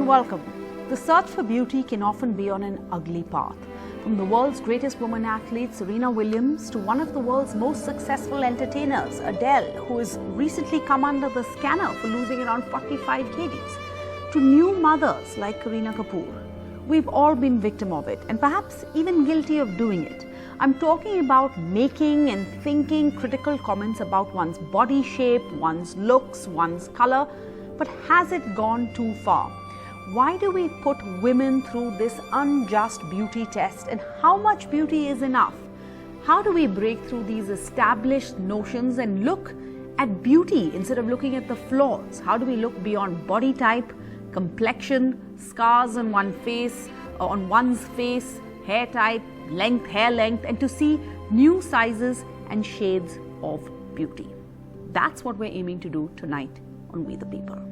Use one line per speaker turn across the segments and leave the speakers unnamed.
and welcome. The search for beauty can often be on an ugly path. From the world's greatest woman athlete, Serena Williams, to one of the world's most successful entertainers, Adele, who has recently come under the scanner for losing around 45 kgs, to new mothers like Kareena Kapoor. We've all been victim of it and perhaps even guilty of doing it. I'm talking about making and thinking critical comments about one's body shape, one's looks, one's color. But has it gone too far? Why do we put women through this unjust beauty test, and how much beauty is enough? How do we break through these established notions and look at beauty instead of looking at the flaws? How do we look beyond body type, complexion, scars on one's face, hair type, length, hair length, and to see new sizes and shades of beauty? That's what we're aiming to do tonight on We the People.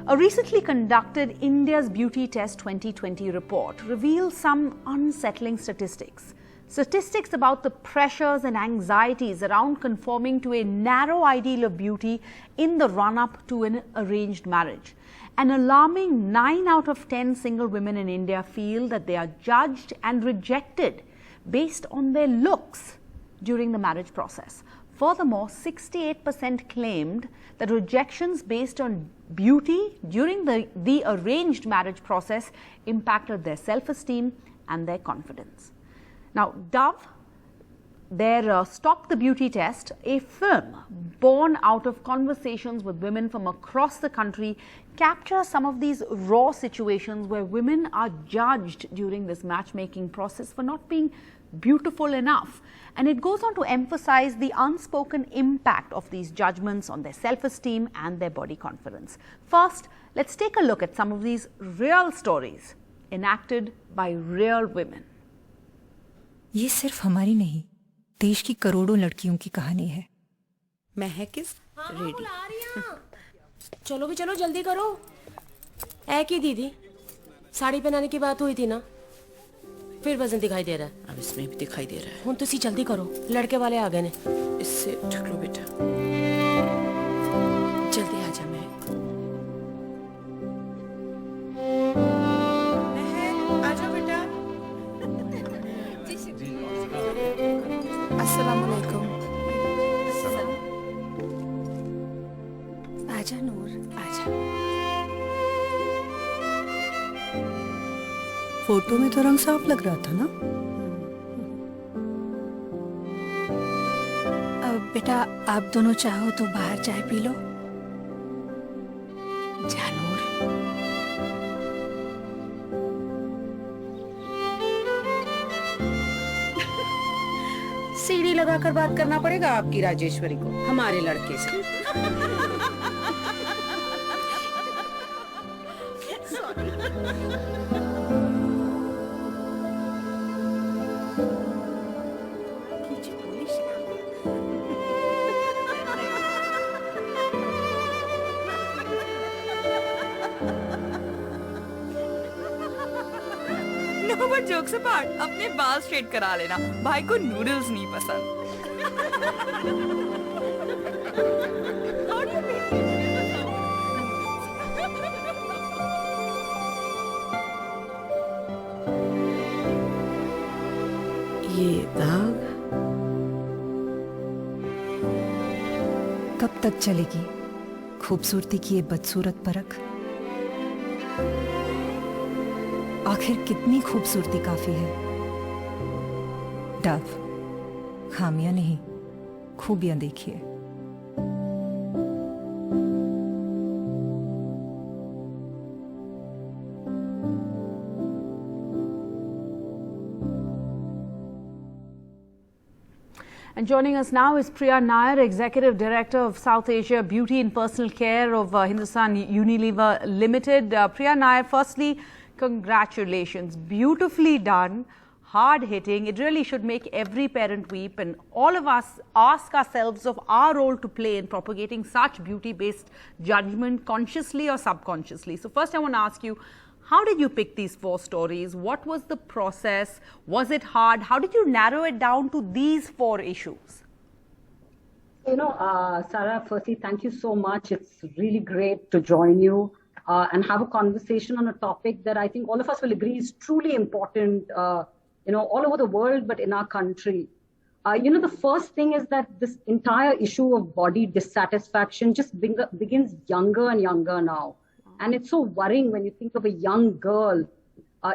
A recently conducted India's Beauty Test 2020 report reveals some unsettling statistics. Statistics about the pressures and anxieties around conforming to a narrow ideal of beauty in the run-up to an arranged marriage. An alarming 9 out of 10 single women in India feel that they are judged and rejected based on their looks during the marriage process. Furthermore, 68% claimed that rejections based on beauty during the arranged marriage process impacted their self-esteem and their confidence. Now, Dove, their Stop the Beauty Test, a film born out of conversations with women from across the country, captures some of these raw situations where women are judged during this matchmaking process for not being beautiful enough. And it goes on to emphasize the unspoken impact of these judgments on their self-esteem and their body confidence. First, let's take a look at some of these real stories enacted by real women.
ये सिर्फ हमारी नहीं, देश की करोड़ों लड़कियों की कहानी है।
मैं है किस रेडी।
चलो भी चलो, जल्दी करो। ऐ की दीदी, साड़ी पहनाने की बात हुई थी ना, फिर वजन दिखाई दे रहा है।
अब इसमें भी दिखाई दे रहा है।
हुन तुसी जल्दी करो, लड़के वाले आ गए ने।
इससे ठक लो बेटा, जल्दी आ जा। मैं आ जाओ बेटा। अस्सलाम वालेकुम।
आजा नूर, आजा। फोटो में तो रंग साफ लग रहा था ना?
अब बेटा, आप दोनों चाहो तो बाहर चाय पी लो। जा नूर।
सीढ़ी लगाकर बात करना पड़ेगा आपकी राजेश्वरी को हमारे लड़के से।
जोक्स अपार्ट, अपने बाल स्ट्रेट करा लेना, भाई को नूडल्स नहीं पसंद।
ये दाग
कब तक चलेगी खूबसूरती की ये बदसूरत परख? आखिर कितनी खूबसूरती काफी है? डव, खामियां नहीं, खूबियां देखिए।
And joining us now is Priya Nair, Executive Director of South Asia Beauty and Personal Care of Hindustan Unilever Limited. Priya Nair, firstly, congratulations. Beautifully done, hard-hitting. It really should make every parent weep, and all of us ask ourselves of our role to play in propagating such beauty-based judgment, consciously or subconsciously. So first I want to ask you, how did you pick these 4 stories? What was the process? Was it hard? How did you narrow it down to these 4 issues?
Sarah, firstly, thank you so much. It's really great to join you. and have a conversation on a topic that I think all of us will agree is truly important, all over the world, but in our country. The first thing is that this entire issue of body dissatisfaction just begins younger and younger now. And it's so worrying when you think of a young girl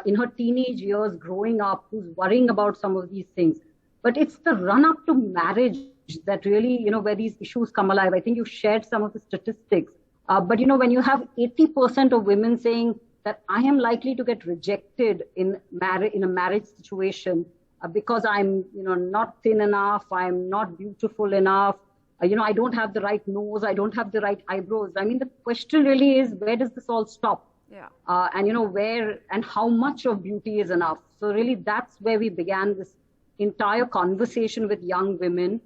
in her teenage years growing up who's worrying about some of these things. But it's the run up to marriage that really, where these issues come alive. I think you shared some of the statistics. But, when you have 80% of women saying that I am likely to get rejected in a marriage situation, because I'm, not thin enough, I'm not beautiful enough, I don't have the right nose, I don't have the right eyebrows. I mean, the question really is, where does this all stop?
Yeah.
And, where and how much of beauty is enough? So really, that's where we began this entire conversation with young women.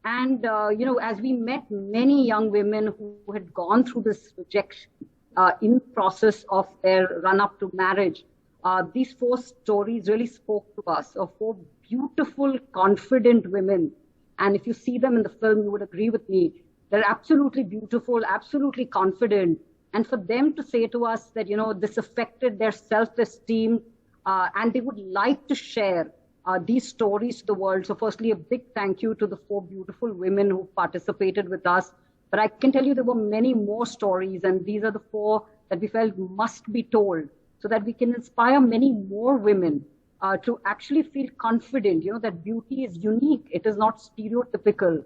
And, as we met many young women who had gone through this rejection in process of their run up to marriage, these 4 stories really spoke to us of 4 beautiful, confident women. And if you see them in the film, you would agree with me. They're absolutely beautiful, absolutely confident. And for them to say to us that, this affected their self-esteem, and they would like to share these stories to the world. So firstly, a big thank you to the 4 beautiful women who participated with us. But I can tell you there were many more stories, and these are the 4 that we felt must be told, so that we can inspire many more women to actually feel confident, that beauty is unique. It is not stereotypical.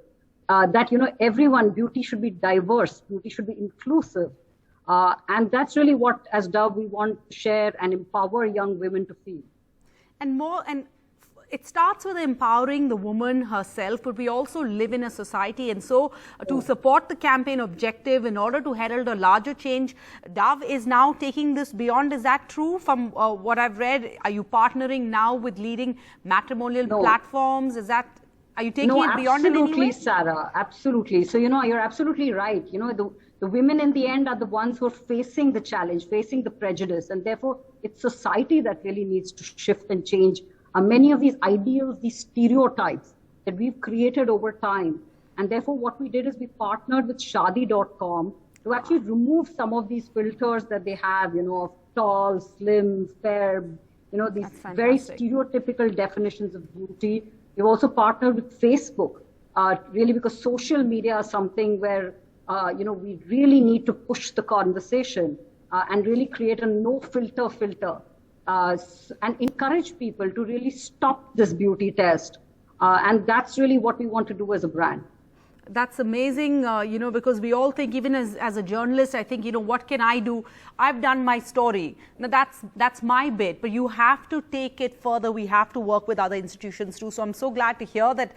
That, everyone, beauty should be diverse. Beauty should be inclusive. And that's really what, as Dove, we want to share and empower young women to feel.
And it starts with empowering the woman herself, but we also live in a society. And so to support the campaign objective in order to herald a larger change, Dove is now taking this beyond. Is that true? From what I've read, are you partnering now with leading matrimonial platforms? Are you taking it beyond in any way?
Absolutely, Sarah. Absolutely. So, you're absolutely right. The women in the end are the ones who are facing the challenge, facing the prejudice. And therefore, it's society that really needs to shift and change. Many of these ideals, these stereotypes that we've created over time. And therefore, what we did is we partnered with Shaadi.com to actually remove some of these filters that they have, of tall, slim, fair, these very stereotypical definitions of beauty. We've also partnered with Facebook, really because social media is something where, we really need to push the conversation and really create a no filter and encourage people to really stop this beauty test. And that's really what we want to do as a brand.
That's amazing, because we all think, even as a journalist, I think, what can I do? I've done my story. Now, that's my bit, but you have to take it further. We have to work with other institutions too. So I'm so glad to hear that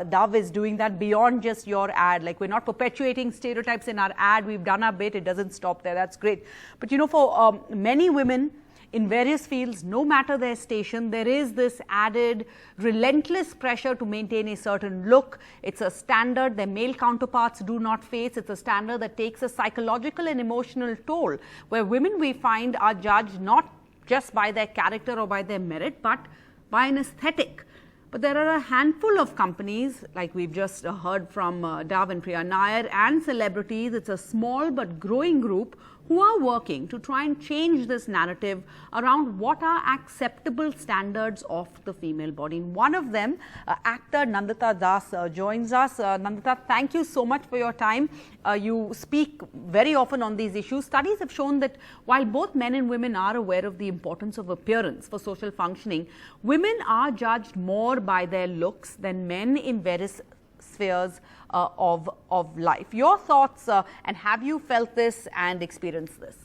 Dove is doing that beyond just your ad. Like, we're not perpetuating stereotypes in our ad. We've done our bit. It doesn't stop there. That's great. But, for many women in various fields, no matter their station, there is this added relentless pressure to maintain a certain look. It's a standard their male counterparts do not face. It's a standard that takes a psychological and emotional toll, where women, we find, are judged not just by their character or by their merit, but by an aesthetic. But there are a handful of companies, like we've just heard from Dove and Priya Nair, and celebrities. It's a small but growing group who are working to try and change this narrative around what are acceptable standards of the female body. And one of them, actor Nandita Das, joins us. Nandita, thank you so much for your time. You speak very often on these issues. Studies have shown that while both men and women are aware of the importance of appearance for social functioning, women are judged more by their looks than men in various spheres of life. Your thoughts, and have you felt this and experienced this?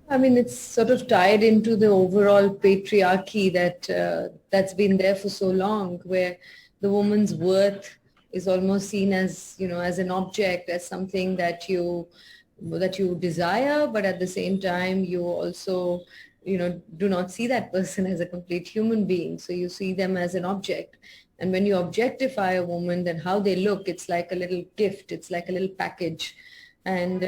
I mean, it's sort of tied into the overall patriarchy that's been there for so long, where the woman's worth is almost seen as, as an object, as something that you desire, but at the same time, you also, do not see that person as a complete human being. So you see them as an object. And when you objectify a woman, then how they look, it's like a little gift. It's like a little package. And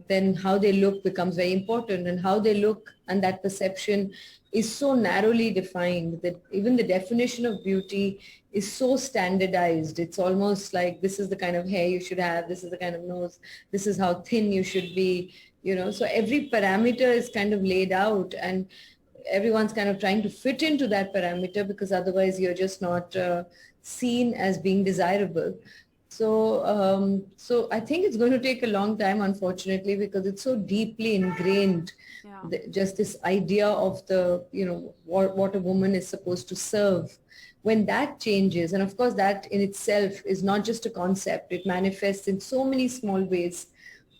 then how they look becomes very important, and how they look and that perception is so narrowly defined that even the definition of beauty is so standardized. It's almost like this is the kind of hair you should have, this is the kind of nose, this is how thin you should be, you know. So every parameter is kind of laid out, and everyone's kind of trying to fit into that parameter, because otherwise you're just not seen as being desirable. So I think it's going to take a long time, unfortunately, because it's so deeply ingrained. Just this idea of the, you know, what a woman is supposed to serve. When that changes, and of course that in itself is not just a concept, it manifests in so many small ways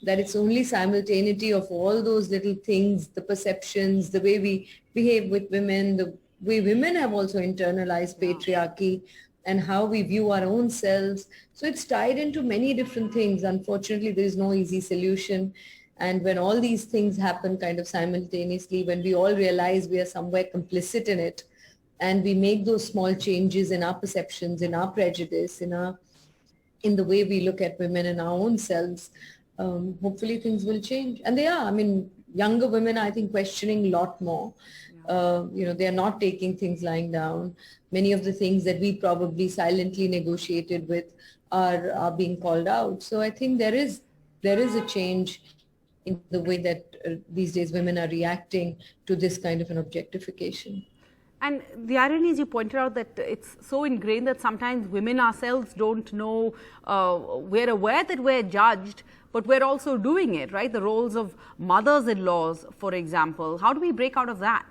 that it's only simultaneity of all those little things, the perceptions, the way we behave with women, the way women have also internalized patriarchy, and how we view our own selves. So it's tied into many different things. Unfortunately, there is no easy solution. And when all these things happen kind of simultaneously, when we all realize we are somewhere complicit in it, and we make those small changes in our perceptions, in our prejudice, in the way we look at women and our own selves, hopefully things will change. And they are. I mean, younger women, I think, questioning a lot more. You know, they are not taking things lying down. Many of the things that we probably silently negotiated with are being called out. So I think there is a change in the way that these days women are reacting to this kind of an objectification.
And the irony is, you pointed out that it's so ingrained that sometimes women ourselves don't know, we're aware that we're judged, but we're also doing it, right? The roles of mothers-in-laws, for example. How do we break out of that?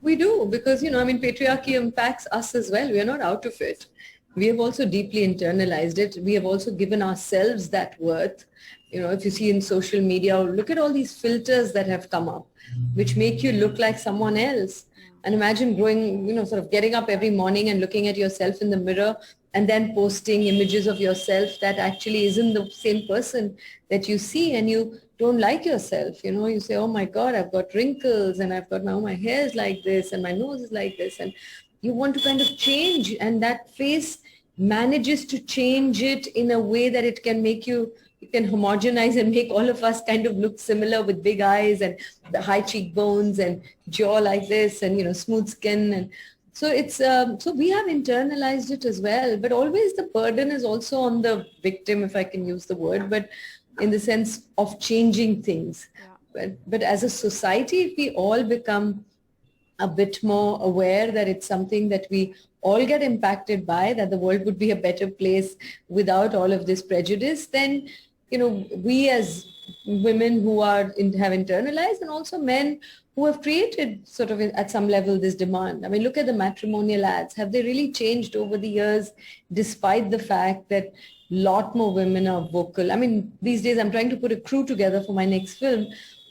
We do, because, you know, I mean, patriarchy impacts us as well. We are not out of it. We have also deeply internalized it. We have also given ourselves that worth. You know, if you see in social media, look at all these filters that have come up, which make you look like someone else. And imagine growing, you know, sort of getting up every morning and looking at yourself in the mirror and then posting images of yourself that actually isn't the same person that you see, and you don't like yourself. You know, you say, oh my God, I've got wrinkles, and I've got my hair is like this, and my nose is like this. And you want to kind of change, and that face manages to change it in a way that it can make you can homogenize and make all of us kind of look similar, with big eyes and the high cheekbones and jaw like this, and, you know, smooth skin. And so it's, so we have internalized it as well, but always the burden is also on the victim, if I can use the word, but in the sense of changing things. But as a society, if we all become a bit more aware that it's something that we all get impacted by, that the world would be a better place without all of this prejudice, then, you know, we as women who have internalized, and also men who have created sort of at some level this demand. I mean, look at the matrimonial ads. Have they really changed over the years, despite the fact that a lot more women are vocal? I mean, these days I'm trying to put a crew together for my next film,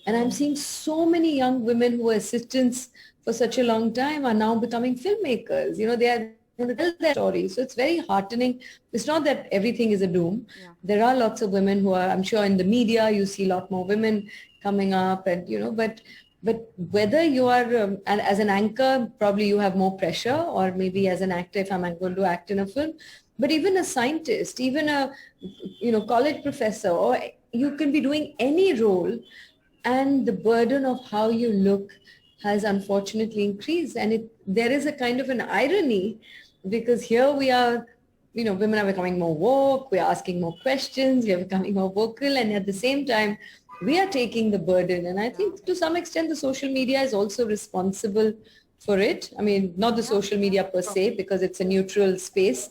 and I'm seeing so many young women who were assistants for such a long time are now becoming filmmakers. You know, they are going to tell their stories. So it's very heartening. It's not that everything is a doom. There are lots of women who are, I'm sure in the media, you see a lot more women coming up, and, you know, but whether you are, and as an anchor, probably you have more pressure, or maybe as an actor, if I'm going to act in a film, but even a scientist, even a, you know, college professor, or you can be doing any role, and the burden of how you look has unfortunately increased. And there is a kind of an irony, because here we are, you know, women are becoming more woke, we're asking more questions, we're becoming more vocal, and at the same time, we are taking the burden. And I think to some extent, the social media is also responsible for it. I mean, not the social media per se, because it's a neutral space,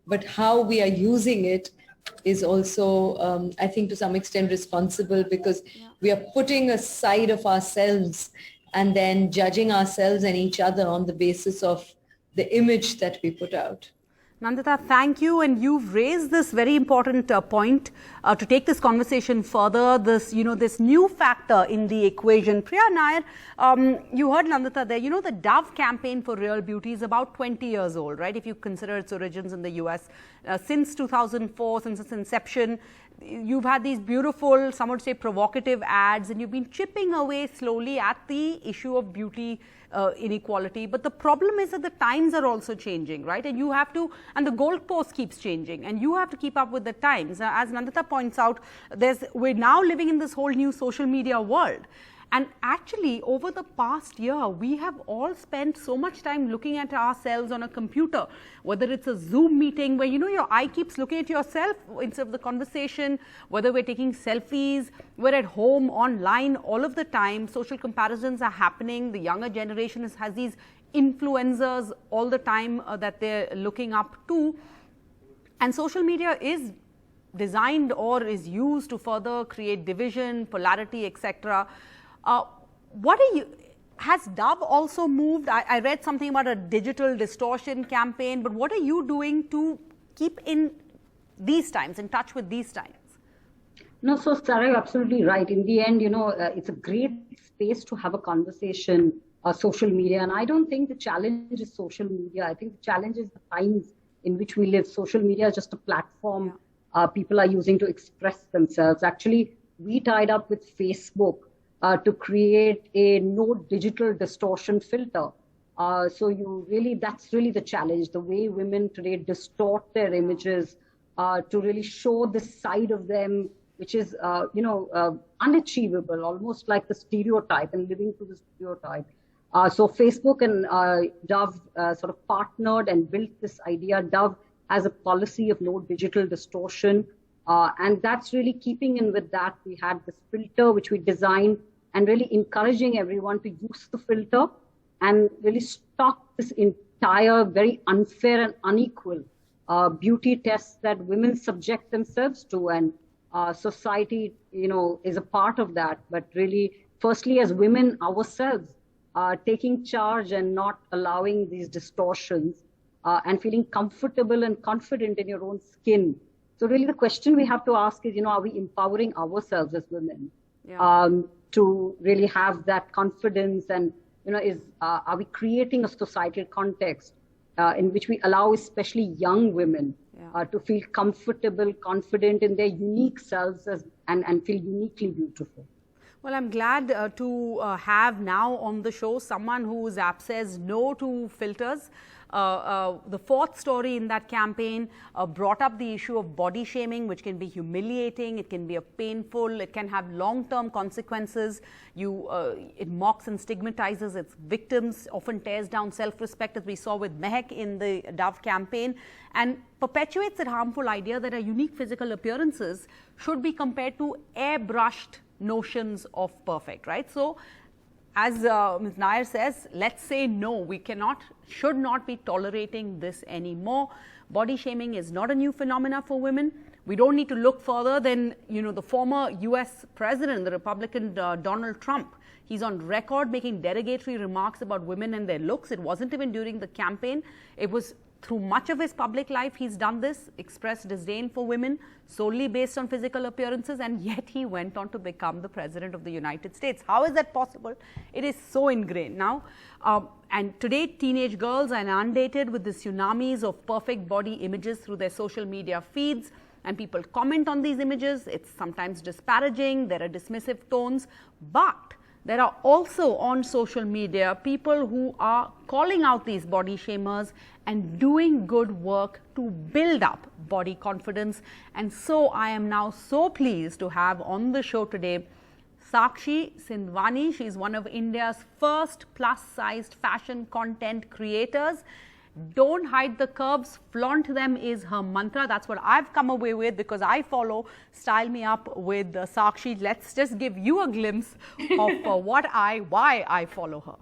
but how we are using it is also, I think, to some extent responsible, because we are putting a side of ourselves and then judging ourselves and each other on the basis of the image that we put out.
Nandita, thank you. And you've raised this very important point to take this conversation further, this, you know, this new factor in the equation. Priya Nair, you heard Nandita there, you know, the Dove campaign for real beauty is about 20 years old, right? If you consider its origins in the US. Since 2004, since its inception, you've had these beautiful, some would say provocative ads, and you've been chipping away slowly at the issue of beauty inequality. But the problem is that the times are also changing, right? And you have to, and the goalpost keeps changing, and you have to keep up with the times. As Nandita points out, we're now living in this whole new social media world. And actually, over the past year, we have all spent so much time looking at ourselves on a computer, whether it's a Zoom meeting where, you know, your eye keeps looking at yourself instead of the conversation, whether we're taking selfies, we're at home, online, all of the time. Social comparisons are happening. The younger generation has these influencers all the time that they're looking up to. And social media is designed or is used to further create division, polarity, etc. Has Dove also moved? I read something about a digital distortion campaign, but what are you doing to keep in these times, in touch with these times?
No, so Sarah, you're absolutely right. In the end, you know, it's a great space to have a conversation, social media. And I don't think the challenge is social media. I think the challenge is the times in which we live. Social media is just a platform people are using to express themselves. Actually, we tied up with Facebook to create a no digital distortion filter. So that's really the challenge, the way women today distort their images to really show this side of them, which is, unachievable, almost like the stereotype and living to the stereotype. So Facebook and Dove sort of partnered and built this idea. Dove has a policy of no digital distortion. And that's really keeping in with that. We had this filter which we designed, and really encouraging everyone to use the filter and really stop this entire very unfair and unequal beauty tests that women subject themselves to. And society, you know, is a part of that. But really, firstly, as women ourselves, taking charge and not allowing these distortions and feeling comfortable and confident in your own skin. So really the question we have to ask is, you know, are we empowering ourselves as women? To really have that confidence, and you know, are we creating a societal context in which we allow especially young women to feel comfortable, confident in their unique selves and feel uniquely beautiful?
Well, I'm glad to have now on the show someone who says no to filters. The fourth story in that campaign brought up the issue of body shaming, which can be humiliating, it can be painful, it can have long-term consequences. It mocks and stigmatizes its victims, often tears down self-respect, as we saw with Mehak in the Dove campaign, and perpetuates that harmful idea that our unique physical appearances should be compared to airbrushed notions of perfect, right? So, as Ms. Nair says, let's say no, we should not be tolerating this anymore. Body shaming is not a new phenomena for women. We don't need to look further than, you know, the former US president, the Republican Donald Trump. He's on record making derogatory remarks about women and their looks. It wasn't even during the campaign. It was through much of his public life he's done this, expressed disdain for women solely based on physical appearances, and yet he went on to become the president of the United States. How is that possible? It is so ingrained now. And today teenage girls are inundated with the tsunamis of perfect body images through their social media feeds, and people comment on these images. It's sometimes disparaging, there are dismissive tones, but there are also on social media people who are calling out these body shamers and doing good work to build up body confidence. And so I am now so pleased to have on the show today Sakshi Sindwani. She is one of India's first plus-sized fashion content creators. Don't hide the curves, flaunt them is her mantra. That's what I've come away with because I follow Style Me Up with Sakshi. Let's just give you a glimpse of why I follow her.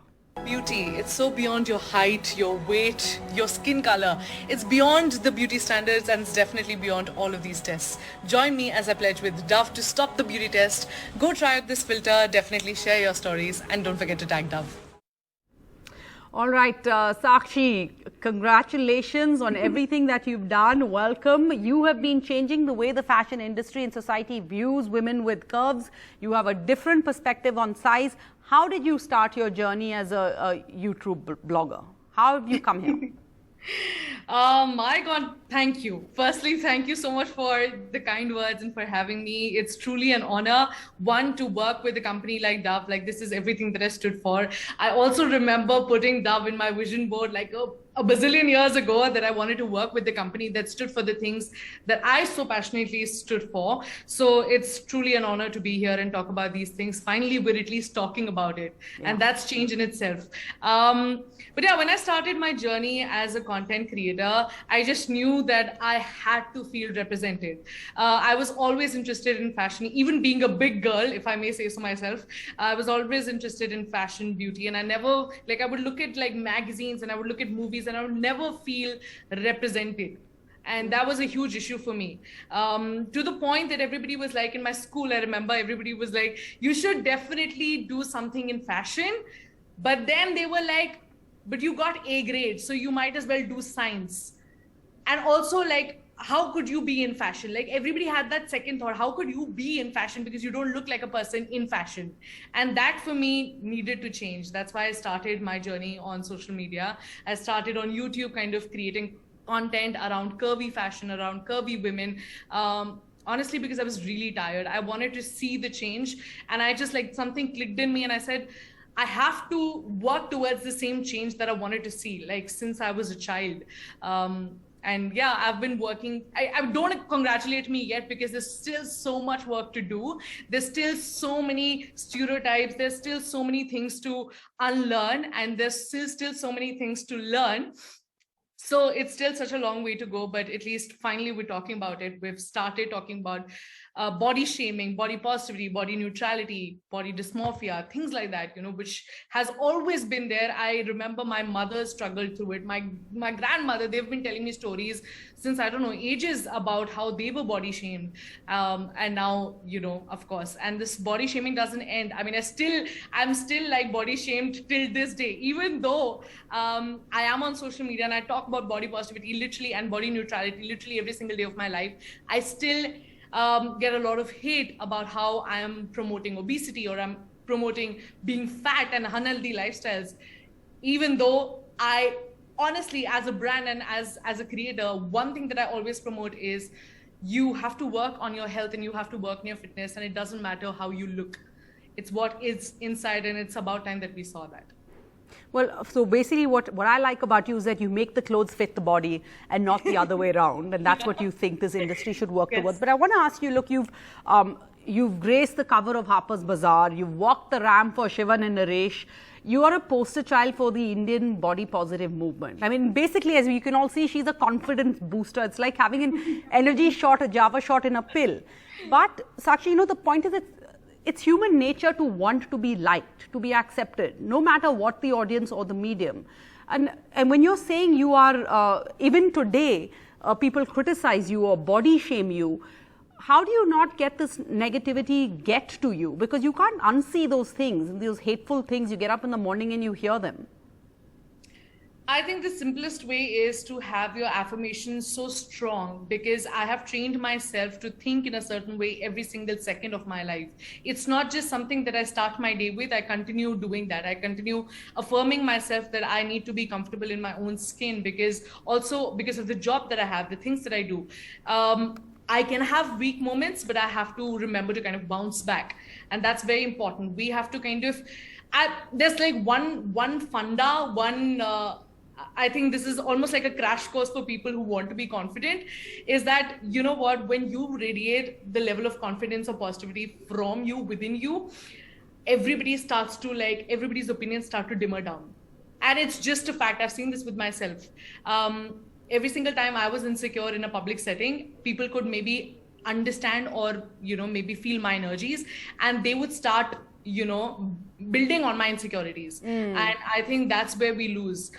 Beauty, it's so beyond your height, your weight, your skin color. It's beyond the beauty standards, and it's definitely beyond all of these tests. Join me as I pledge with Dove to stop the beauty test. Go try out this filter, definitely share your stories, and don't forget to tag Dove.
All right, Sakshi, congratulations on everything that you've done. Welcome. You have been changing the way the fashion industry and society views women with curves. You have a different perspective on size. How did you start your journey as a YouTube blogger? How have you come here?
My God, thank you. Firstly, thank you so much for the kind words and for having me. It's truly an honor, one, to work with a company like Dove. Like, this is everything that I stood for. I also remember putting Dove in my vision board like a bazillion years ago, that I wanted to work with the company that stood for the things that I so passionately stood for. So it's truly an honor to be here and talk about these things. Finally, we're at least talking about it. Yeah. And that's change in itself. But yeah, when I started my journey as a content creator, I just knew that I had to feel represented. I was always interested in fashion, even being a big girl, if I may say so myself. I was always interested in fashion, beauty, and I never, like, I would look at like magazines and I would look at movies and I would never feel represented. And that was a huge issue for me, to the point that everybody was like, in my school, I remember everybody was like, you should definitely do something in fashion. But then they were like, but you got A grades, so you might as well do science. And also, like, how could you be in fashion? Like, everybody had that second thought, how could you be in fashion because you don't look like a person in fashion? And that for me needed to change. That's why I started my journey on social media. I started on YouTube, kind of creating content around curvy fashion, around curvy women. Honestly, because I was really tired. I wanted to see the change, and I just, like, something clicked in me and I said, I have to work towards the same change that I wanted to see, like, since I was a child. And yeah, I've been working. I don't congratulate me yet, because there's still so much work to do. There's still so many stereotypes. There's still so many things to unlearn, and there's still so many things to learn. So it's still such a long way to go, but at least finally we're talking about it. We've started talking about body shaming, body positivity, body neutrality, body dysmorphia, things like that, you know, which has always been there. I remember my mother struggled through it. My grandmother, they've been telling me stories since, I don't know, ages, about how they were body shamed. And now, you know, of course, and this body shaming doesn't end. I mean, I'm still like body shamed till this day, even though I am on social media and I talk about body positivity literally and body neutrality literally every single day of my life. I still get a lot of hate about how I am promoting obesity, or I'm promoting being fat and unhealthy lifestyles, even though I honestly, as a brand and as a creator, one thing that I always promote is you have to work on your health and you have to work on your fitness, and it doesn't matter how you look. It's what is inside, and it's about time that we saw that.
Well, so basically what I like about you is that you make the clothes fit the body and not the other way around. And that's what you think this industry should work towards. But I want to ask you, look, you've graced the cover of Harper's Bazaar. You've walked the ramp for Shivan and Naresh. You are a poster child for the Indian body positive movement. I mean, basically, as you can all see, she's a confidence booster. It's like having an energy shot, a Java shot in a pill. But Sakshi, you know, the point is that it's human nature to want to be liked, to be accepted, no matter what the audience or the medium. And when you're saying you are, even today, people criticize you or body shame you, how do you not get this negativity get to you? Because you can't unsee those things, those hateful things. You get up in the morning and you hear them.
I think the simplest way is to have your affirmations so strong, because I have trained myself to think in a certain way every single second of my life. It's not just something that I start my day with. I continue doing that. I continue affirming myself that I need to be comfortable in my own skin, because of the job that I have, the things that I do. I can have weak moments, but I have to remember to kind of bounce back. And that's very important. We have to kind of, there's like one funda, I think this is almost like a crash course for people who want to be confident, is that, you know what, when you radiate the level of confidence or positivity from you, within you, everybody's opinions start to dimmer down. And it's just a fact. I've seen this with myself. Every single time I was insecure in a public setting, people could maybe understand or, you know, maybe feel my energies, and they would start, you know, building on my insecurities. And I think that's where we lose.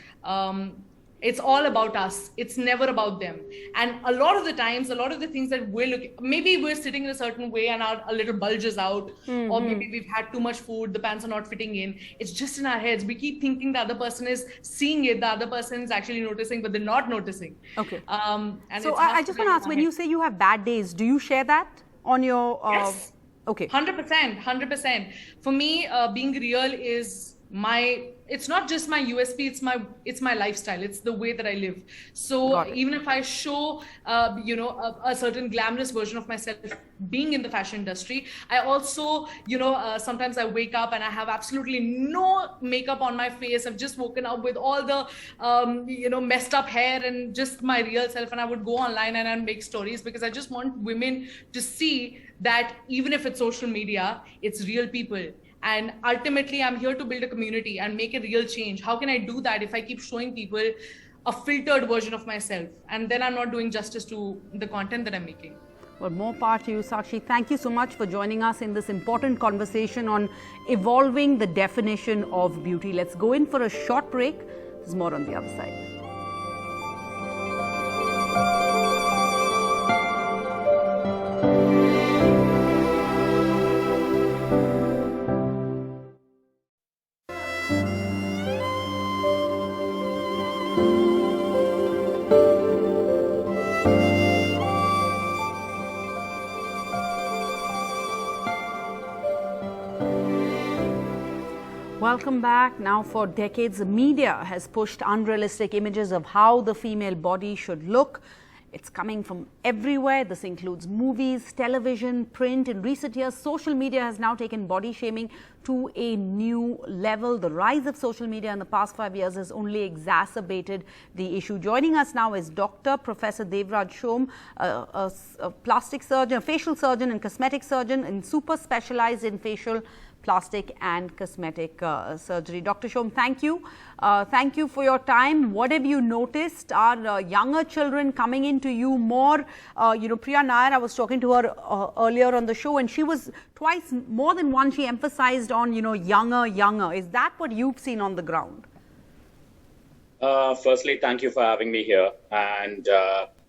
It's all about us. It's never about them. And a lot of the times, a lot of the things that we're looking, maybe we're sitting in a certain way and our little bulge is out, or maybe we've had too much food, the pants are not fitting in. It's just in our heads. We keep thinking the other person is seeing it, the other person is actually noticing, but they're not noticing.
Okay.
And
so I just want to ask, when you say you have bad days, do you share that on your...
Yes.
Okay.
100%. For me, being real is it's not just my USP, it's my lifestyle. It's the way that I live. So even if I show, a certain glamorous version of myself being in the fashion industry, I also, sometimes I wake up and I have absolutely no makeup on my face. I've just woken up with all the, messed up hair and just my real self. And I would go online and I'd make stories because I just want women to see that even if it's social media, it's real people. And ultimately, I'm here to build a community and make a real change. How can I do that if I keep showing people a filtered version of myself? And then I'm not doing justice to the content that I'm making.
Well, more power to you, Sakshi. Thank you so much for joining us in this important conversation on evolving the definition of beauty. Let's go in for a short break. There's more on the other side. Welcome back. Now, for decades, the media has pushed unrealistic images of how the female body should look. It's coming from everywhere. This includes movies, television, print. In recent years, social media has now taken body shaming to a new level. The rise of social media in the past 5 years has only exacerbated the issue. Joining us now is Dr. Professor Devraj Shom, a plastic surgeon, a facial surgeon and cosmetic surgeon, and super specialized in facial plastic and cosmetic surgery. Dr. Shom, thank you. Thank you for your time. What have you noticed? Are younger children coming into you more? Priya Nair, I was talking to her earlier on the show, and she was more than once, she emphasized on, younger. Is that what you've seen on the ground?
Firstly, thank you for having me here. And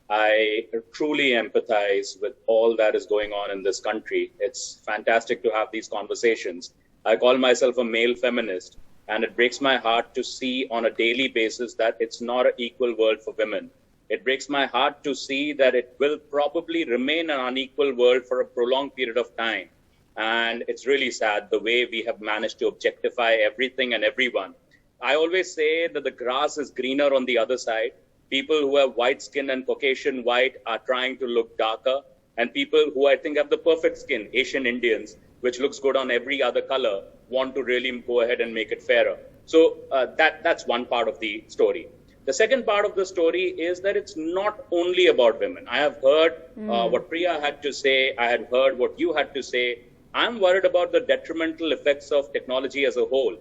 I truly empathize with all that is going on in this country. It's fantastic to have these conversations. I call myself a male feminist, and it breaks my heart to see on a daily basis that it's not an equal world for women. It breaks my heart to see that it will probably remain an unequal world for a prolonged period of time. And it's really sad the way we have managed to objectify everything and everyone. I always say that the grass is greener on the other side. People who have white skin and Caucasian white are trying to look darker. And people who I think have the perfect skin, Asian Indians, which looks good on every other color, want to really go ahead and make it fairer. So that's one part of the story. The second part of the story is that it's not only about women. I have heard what Priya had to say. I had heard what you had to say. I'm worried about the detrimental effects of technology as a whole.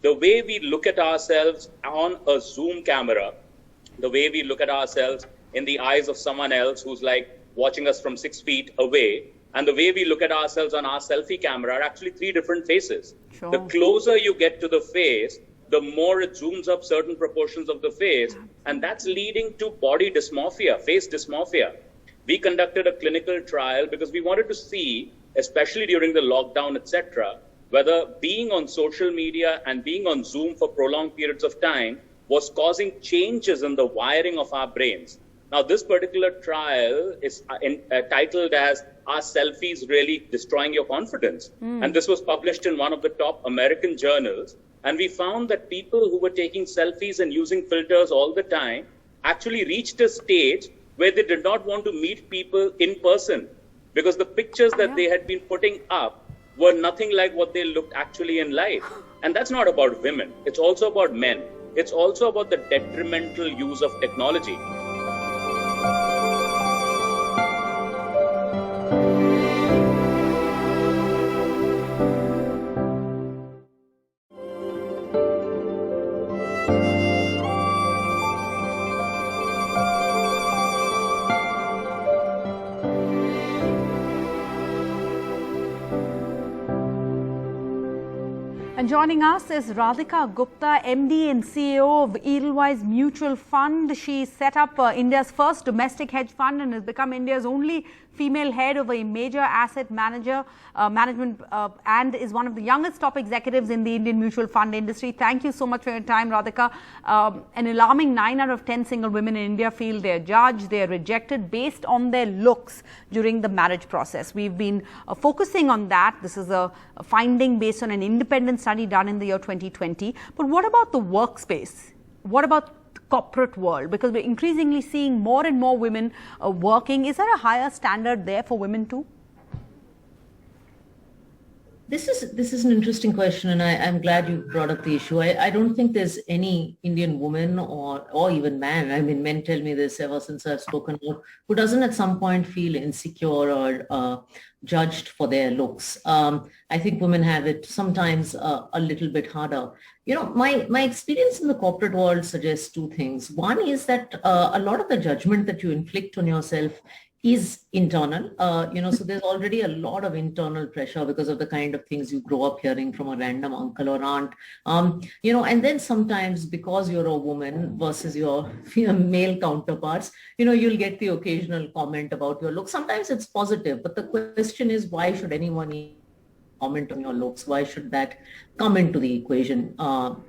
The way we look at ourselves on a Zoom camera, the way we look at ourselves in the eyes of someone else who's like watching us from 6 feet away, and the way we look at ourselves on our selfie camera are actually three different faces. Sure. The closer you get to the face, the more it zooms up certain proportions of the face, and that's leading to body dysmorphia, face dysmorphia. We conducted a clinical trial because we wanted to see, especially during the lockdown, etc., whether being on social media and being on Zoom for prolonged periods of time was causing changes in the wiring of our brains. Now, this particular trial is titled as "Are Selfies Really Destroying Your Confidence?" And this was published in one of the top American journals. And we found that people who were taking selfies and using filters all the time actually reached a stage where they did not want to meet people in person because the pictures that they had been putting up were nothing like what they looked actually in life. And that's not about women. It's also about men. It's also about the detrimental use of technology.
And joining us is Radhika Gupta, MD and CEO of Edelweiss Mutual Fund. She set up India's first domestic hedge fund and has become India's only female head of a major asset management and is one of the youngest top executives in the Indian mutual fund industry. Thank you so much for your time, Radhika. An alarming 9 out of 10 single women in India feel they are judged, they are rejected based on their looks during the marriage process. We've been focusing on that. This is a finding based on an independent study done in the year 2020. But what about the workspace? What about the corporate world? Because we're increasingly seeing more and more women working. Is there a higher standard there for women too?
This is an interesting question, and I'm glad you brought up the issue. I don't think there's any Indian woman or even man, I mean, men tell me this ever since I've spoken out, who doesn't at some point feel insecure or judged for their looks. I think women have it sometimes a little bit harder. You know, my experience in the corporate world suggests two things. One is that a lot of the judgment that you inflict on yourself is internal, so there's already a lot of internal pressure because of the kind of things you grow up hearing from a random uncle or aunt, and then sometimes because you're a woman versus your male counterparts, you'll get the occasional comment about your look. Sometimes it's positive, but the question is, why should anyone comment on your looks? Why should that come into the equation,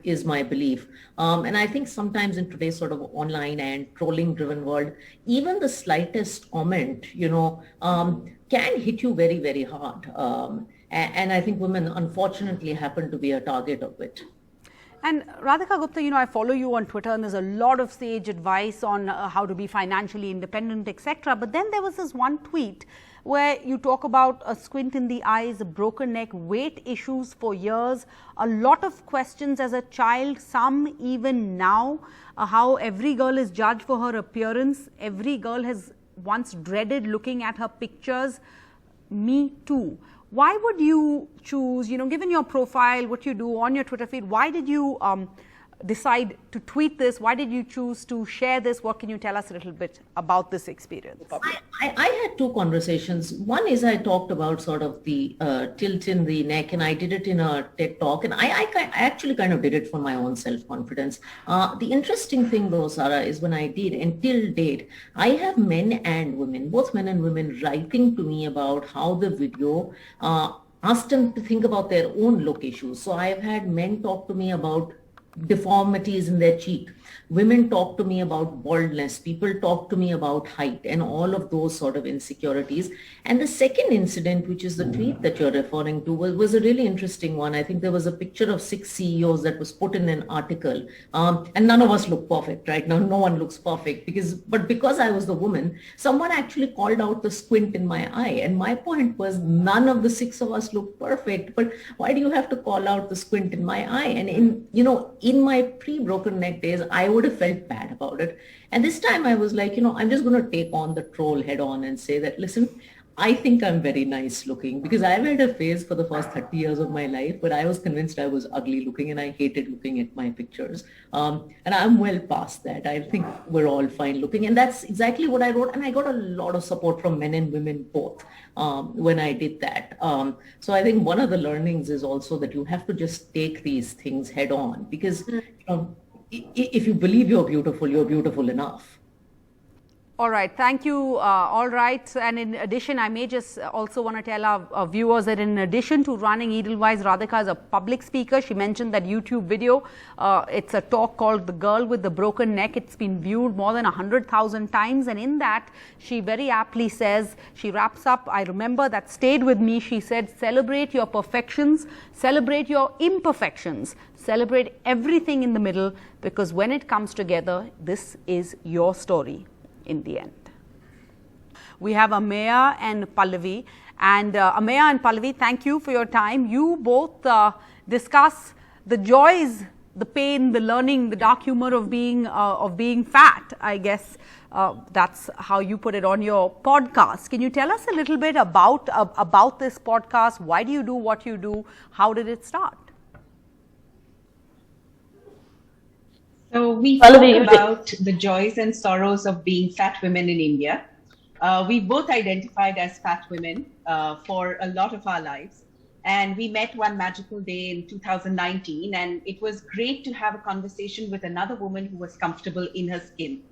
is my belief. And I think sometimes in today's sort of online and trolling driven world, even the slightest comment, can hit you very, very hard. And I think women unfortunately happen to be a target of it.
And Radhika Gupta, I follow you on Twitter, and there's a lot of sage advice on how to be financially independent, etc. But then there was this one tweet where you talk about a squint in the eyes, a broken neck, weight issues for years, a lot of questions as a child, some even now, how every girl is judged for her appearance. Every girl has once dreaded looking at her pictures. Me too. Why would you choose, given your profile, what you do on your Twitter feed, why did you decide to tweet this? Why did you choose to share this? What can you tell us a little bit about this experience?
I had two conversations. One is I talked about sort of the tilt in the neck, and I did it in a TED talk, and I actually kind of did it for my own self-confidence. The interesting thing though, Sarah, is when I did, until date, I have men and women, both men and women, writing to me about how the video asked them to think about their own look issues. So I've had men talk to me about deformities in their cheek. Women talk to me about baldness. People talk to me about height and all of those sort of insecurities. And the second incident, which is the tweet that you're referring to, was a really interesting one. I think there was a picture of 6 CEOs that was put in an article. And none of us look perfect, right? Now, no one looks perfect. But because I was the woman, someone actually called out the squint in my eye. And my point was, none of the 6 of us look perfect. But why do you have to call out the squint in my eye? And in my pre-broken neck days, I would have felt bad about it. And this time I was like, I'm just going to take on the troll head on and say that, listen, I think I'm very nice looking, because I've had a phase for the first 30 years of my life where I was convinced I was ugly looking and I hated looking at my pictures. And I'm well past that. I think we're all fine looking. And that's exactly what I wrote. And I got a lot of support from men and women both when I did that. So I think one of the learnings is also that you have to just take these things head on, because if you believe you're beautiful enough.
All right. Thank you. All right. And in addition, I may just also want to tell our viewers that in addition to running Edelweiss, Radhika is a public speaker. She mentioned that YouTube video. It's a talk called The Girl with the Broken Neck. It's been viewed more than 100,000 times. And in that, she very aptly says, she wraps up, I remember that stayed with me. She said, celebrate your perfections, celebrate your imperfections, celebrate everything in the middle, because when it comes together, this is your story. In the end. We have Ameya and Pallavi, and Ameya and Pallavi, thank you for your time. You both discuss the joys, the pain, the learning, the dark humor of being fat. I guess that's how you put it on your podcast. Can you tell us a little bit about this podcast? Why do you do what you do? How did it start?
So we talk about the joys and sorrows of being fat women in India. We both identified as fat women for a lot of our lives. And we met one magical day in 2019. And it was great to have a conversation with another woman who was comfortable in her skin.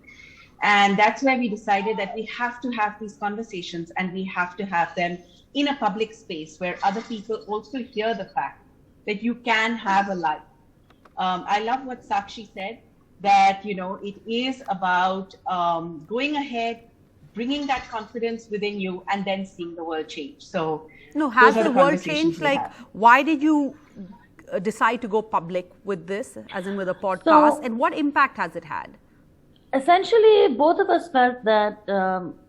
And that's where we decided that we have to have these conversations, and we have to have them in a public space where other people also hear the fact that you can have a life. I love what Sakshi said, that, it is about going ahead, bringing that confidence within you, and then seeing the world change. So,
has the world changed? Like, why did you decide to go public with this, as in with a podcast, and what impact has it had?
Essentially, both of us felt that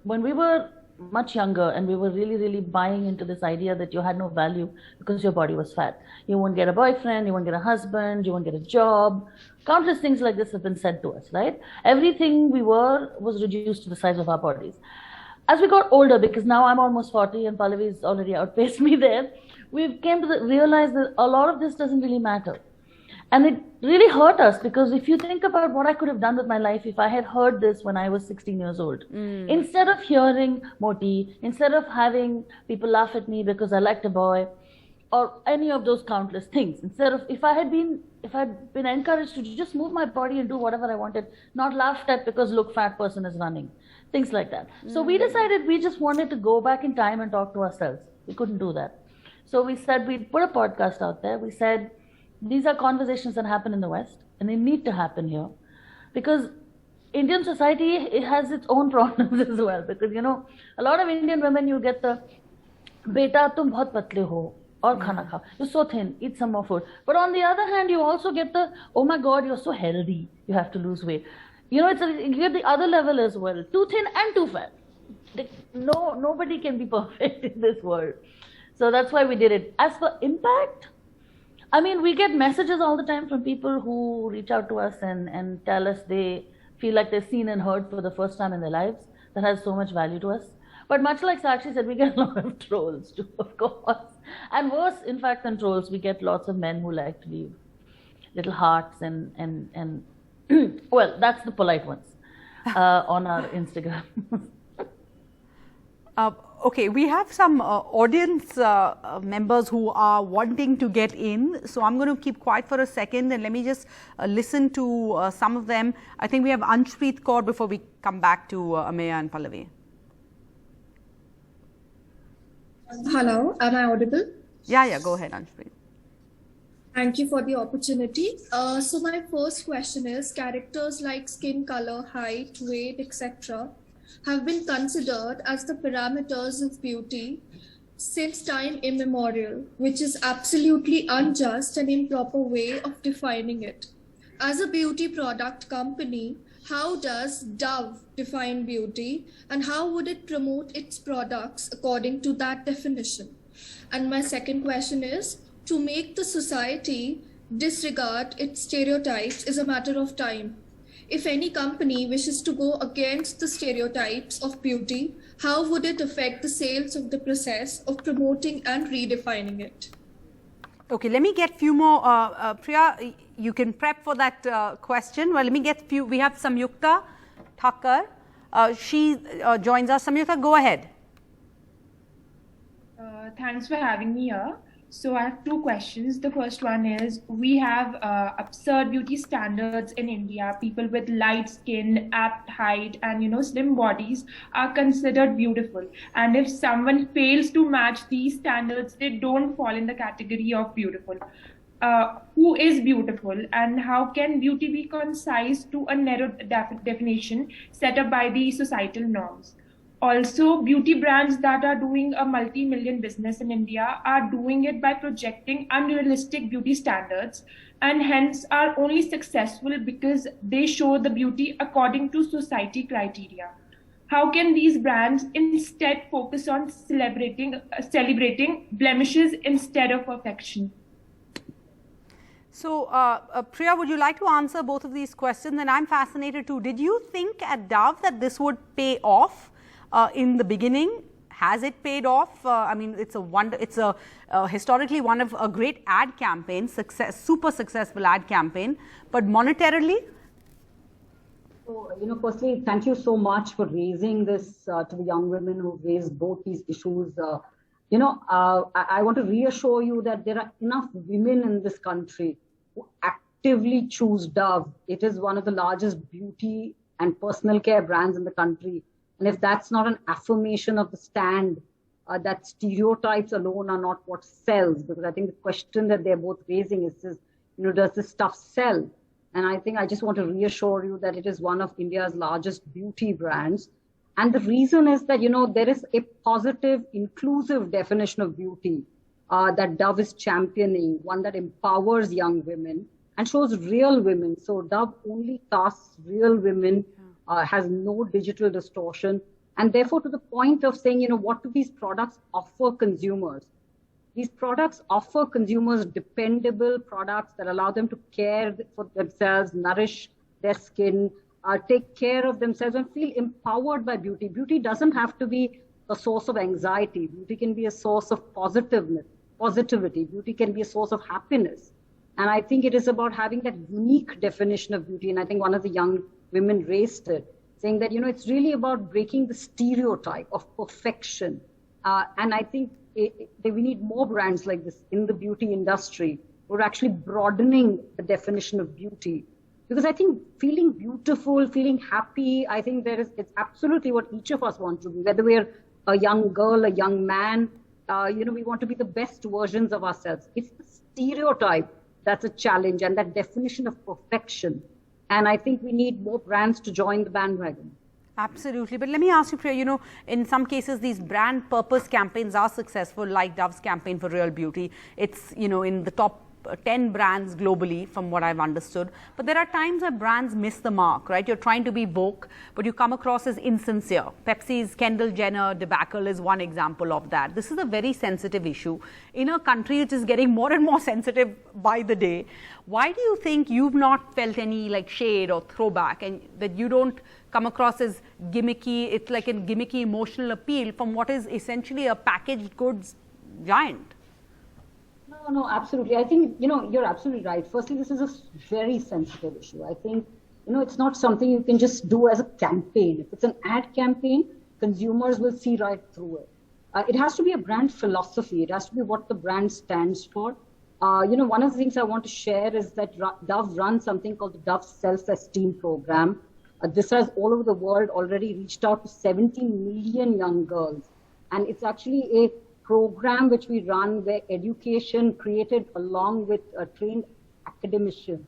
when we were much younger and we were really, really buying into this idea that you had no value because your body was fat. You won't get a boyfriend, you won't get a husband, you won't get a job. Countless things like this have been said to us, right? Everything we were was reduced to the size of our bodies. As we got older, because now I'm almost 40 and Pallavi's already outpaced me there, we came to realize that a lot of this doesn't really matter. And it really hurt us, because if you think about what I could have done with my life if I had heard this when I was 16 years old. Instead of hearing Moti, instead of having people laugh at me because I liked a boy, or any of those countless things, instead of, if I had been encouraged to just move my body and do whatever I wanted, not laughed at because look, fat person is running, things like that. So we decided we just wanted to go back in time and talk to ourselves. We couldn't do that. So we said we'd put a podcast out there. We said, these are conversations that happen in the West, and they need to happen here, because Indian society, it has its own problems as well. Because, you know, a lot of Indian women, you get the, beta tum bahut patle ho, aur khana khao. You're so thin, eat some more food. But on the other hand, you also get the, oh my God, you're so healthy, you have to lose weight. You know, you get the other level as well, too thin and too fat. Nobody can be perfect in this world. So that's why we did it. As for impact, I mean, we get messages all the time from people who reach out to us and tell us they feel like they're seen and heard for the first time in their lives. That has so much value to us. But much like Sakshi said, we get a lot of trolls too, of course. And worse, in fact, than trolls, we get lots of men who like to leave little hearts and well, that's the polite ones on our Instagram.
Okay, we have some audience members who are wanting to get in. So I'm going to keep quiet for a second and let me just listen to some of them. I think we have Anshpreet Kaur before we come back to Ameya and Pallavi.
Hello, am I audible?
Yeah, go ahead, Anshpreet.
Thank you for the opportunity. So my first question is, characters like skin color, height, weight, etc. have been considered as the parameters of beauty since time immemorial, which is absolutely unjust and improper way of defining it. As a beauty product company, how does Dove define beauty, and how would it promote its products according to that definition? And my second question is, to make the society disregard its stereotypes is a matter of time. If any company wishes to go against the stereotypes of beauty, how would it affect the sales of the process of promoting and redefining it?
Okay, let me get few more. Priya, you can prep for that question. Well, let me get few. We have Samyukta Thakkar. She joins us. Samyukta, go ahead.
Thanks for having me here. So I have two questions. The first one is, we have absurd beauty standards in India. People with light skin, apt height, and slim bodies are considered beautiful. And if someone fails to match these standards, they don't fall in the category of beautiful. Who is beautiful, and how can beauty be concise to a narrow definition set up by the societal norms? Also, beauty brands that are doing a multi-million business in India are doing it by projecting unrealistic beauty standards, and hence are only successful because they show the beauty according to society criteria. How can these brands instead focus on celebrating blemishes instead of perfection?
So, Priya, would you like to answer both of these questions? And I'm fascinated too. Did you think at Dove that this would pay off? In the beginning, has it paid off? I mean, it's a historically one of a great ad campaign, super successful ad campaign, but monetarily?
So, firstly, thank you so much for raising this to the young women who raised both these issues. I want to reassure you that there are enough women in this country who actively choose Dove. It is one of the largest beauty and personal care brands in the country. And if that's not an affirmation of the stand, that stereotypes alone are not what sells, because I think the question that they're both raising is, does this stuff sell? And I think I just want to reassure you that it is one of India's largest beauty brands. And the reason is that, there is a positive, inclusive definition of beauty. that Dove is championing, one that empowers young women and shows real women. So Dove only casts real women, has no digital distortion. And therefore, to the point of saying, what do these products offer consumers? These products offer consumers dependable products that allow them to care for themselves, nourish their skin, take care of themselves and feel empowered by beauty. Beauty doesn't have to be a source of anxiety. Beauty can be a source of positivity. Beauty can be a source of happiness. And I think it is about having that unique definition of beauty. And I think one of the young women raised it, saying that, it's really about breaking the stereotype of perfection. And I think we need more brands like this in the beauty industry who are actually broadening the definition of beauty. Because I think feeling beautiful, feeling happy, I think it's absolutely what each of us want to be, whether we're a young girl, a young man, we want to be the best versions of ourselves. It's the stereotype that's a challenge and that definition of perfection. And I think we need more brands to join the bandwagon.
Absolutely. But let me ask you, Priya, in some cases, these brand purpose campaigns are successful, like Dove's campaign for Real Beauty. It's, in the top 10 brands globally, from what I've understood. But there are times where brands miss the mark, right? You're trying to be woke, but you come across as insincere. Pepsi's Kendall Jenner debacle is one example of that. This is a very sensitive issue in a country which is getting more and more sensitive by the day. Why do you think you've not felt any shade or throwback, and that you don't come across as gimmicky? It's like a gimmicky emotional appeal from what is essentially a packaged goods giant.
No, absolutely. I think, you're absolutely right. Firstly, this is a very sensitive issue. I think, it's not something you can just do as a campaign. If it's an ad campaign, consumers will see right through it. It has to be a brand philosophy. It has to be what the brand stands for. One of the things I want to share is that Dove runs something called the Dove Self-Esteem Program. This has all over the world already reached out to 17 million young girls. And it's actually a program which we run where education created along with a trained academician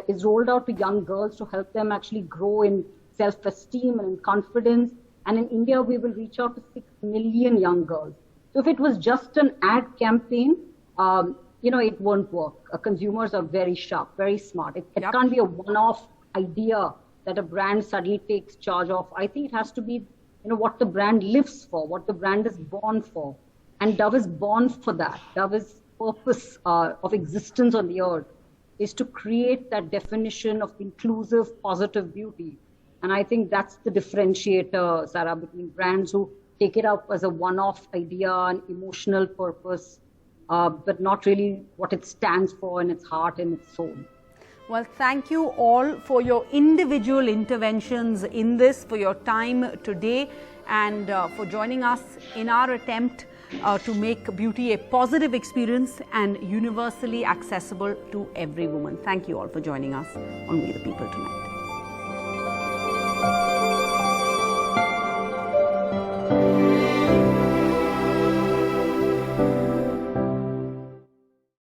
is rolled out to young girls to help them actually grow in self-esteem and in confidence. And in India, we will reach out to 6 million young girls. So if it was just an ad campaign, it won't work. Consumers are very sharp, very smart. It can't be a one-off idea that a brand suddenly takes charge of. I think it has to be, what the brand lives for, what the brand is born for. And Dove is born for that. Dove's purpose of existence on the earth is to create that definition of inclusive, positive beauty. And I think that's the differentiator, Sarah, between brands who take it up as a one-off idea, an emotional purpose, but not really what it stands for in its heart and its soul.
Well, thank you all for your individual interventions in this, for your time today, and for joining us in our attempt to make beauty a positive experience and universally accessible to every woman. Thank you all for joining us on We the People tonight.